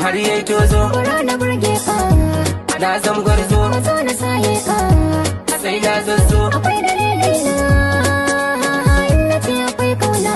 har yayi tozo. Bara na burge ka, Na zam gwarzo, mazo na saye ka. sai na zazzo. Akwai dalilai na, in na ce akwai kauna.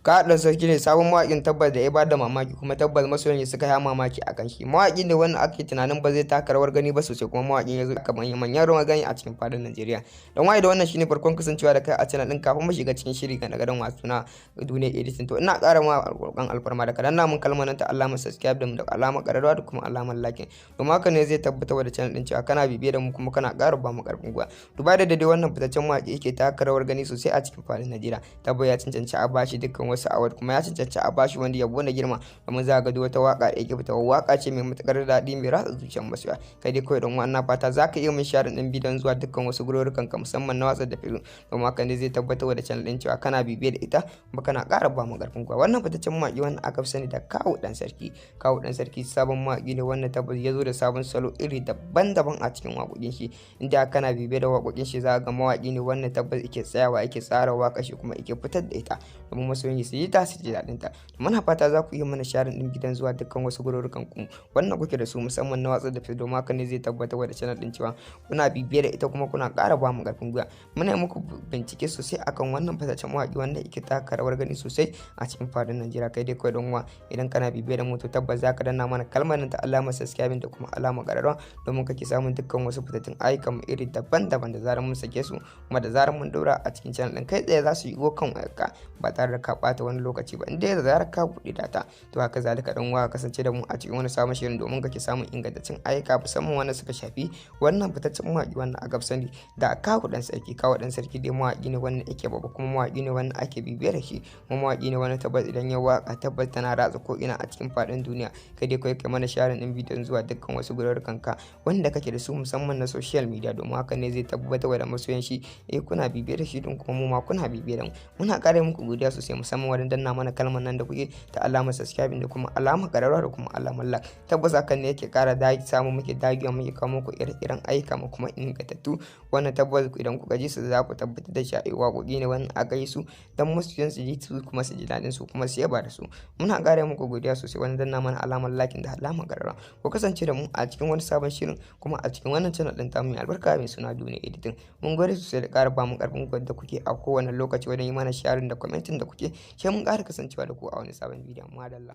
Kaɗan sarki ne sabon mawaƙin tabbas da ya bada mamaki kuma tabbas masoyan suka yi mamaki a kan shi. Mawaƙi ne wanda ake tunanin ba zai taka rawar gani ba sosai kuma mawaƙin ya zo aka manyan rawar gani a cikin fadin Najeriya. Don waye da wannan shine farkon kasancewa da kai a channel din kafin mu shiga cikin shiri ga nagadan wasu na Duniya Editing. To ina ƙara ma alƙur'an alfarma da kadan namun kalmar nan ta alamar subscribe da alamar ƙararrawa da kuma alamar like. Domin haka ne zai tabbatar da channel din cewa kana bibiye da mu kuma kana ƙara ba mu ƙarfin gwiwa. Duba da dai wannan fitaccen mawaƙi yake taka rawar gani sosai a cikin fadin Najeriya. Tabbas ya cancanci a bashi dukkan wasu award kuma ya cancanci a bashi wanda yabo na girma domin za ga wata waka da yake fita waka ce mai matukar daɗi mai ratsa zuciyar masoya. Kai dai kawai don wannan fata zaka iya min share din bidiyon zuwa dukkan wasu gurorukan ka musamman na watsa da film domin haka ne zai tabbatar da channel din cewa kana bibiye da ita kuma kana ƙara ba mu ƙarfin gwiwa. Wannan fitaccen mawaƙi wanda aka fi sani da Kawu Dan Sarki. Kawu Dan Sarki sabon mawaƙi ne wanda tabbas ya zo da sabon salo iri daban-daban a cikin waƙoƙin shi. Inda kana bibiye da waƙoƙin shi za ga mawaƙi ne wanda tabbas yake tsayawa yake tsara waƙa shi kuma yake fitar da ita domin masoyan su yi ta su ji daɗin ta. Muna fata za ku yi mana sharing din gidan zuwa dukkan wasu gurorukan ku wannan kuke da su musamman na watsa da film domin haka ne zai tabbatar da channel din cewa kuna bibiye da ita kuma kuna ƙara ba mu ƙarfin gwiwa. Muna yi muku bincike sosai akan wannan fitaccen mawaƙi wanda yake taka rawar gani sosai a cikin fadin Najeriya. Kai dai kawai don wa idan kana bibiye da mu to tabbas za ka danna mana kalmar nan ta alamar subscribe da kuma alamar ƙararrawa domin kake samun dukkan wasu fitattun ayyukan mu iri daban-daban da zarar mun sake su kuma da zarar mun daura a cikin channel din kai tsaye za su yi kan wayarka ba tare da ka ɓata wani lokaci ba. Inda da zarar ka buɗe data to haka zalika dan wa kasance da mu a cikin wani sabon shirin domin kake samun ingantaccen ayyuka musamman wanda suka shafi wannan fitaccen mawaƙi wannan aka sani da Kawu Dan Sarki. Kawu Dan Sarki dai mawaƙi ne wanda yake babba kuma mawaƙi ne wanda ake bibiyar da shi kuma mawaƙi ne wanda tabbas idan ya waka tabbas tana ratsa ko ina a cikin faɗin duniya. Kai dai kai mana sharing din bidiyon zuwa dukkan wasu gururukan ka wanda kake da su musamman na social media domin haka ne zai tabbatar da masoyan shi kuna bibiyar da shi don kuma mu ma kuna bibiyar da mu. Muna ƙara muku godiya sosai musamman wajen danna mana kalmar nan da kuke ta alamar subscribing da kuma alamar ƙararrawa da kuma alamar like. Tabbas hakan ne yake ƙara samu muke dagewa muke kawo muku ire-iren ayyuka mu kuma ingantattu wannan tabbas idan kuka ji su za ku tabbatar da cewa waƙoƙi ne wannan aka yi su dan masoyan su ji su kuma su ji daɗin su kuma su yaba da su. Muna ƙara muku godiya sosai wajen danna mana alamar like da alamar ƙararrawa. Ku kasance da mu a cikin wani sabon shirin kuma a cikin wannan channel ɗin tamu mai albarka mai suna Duniya Editing. Mun gode sosai da ƙara ba mu ƙarfin gwiwa da kuke a kowane lokaci wajen yi mana sharing da commenting da kuke sai mun ƙara kasancewa da ku a wani sabon bidiyon. Madalla.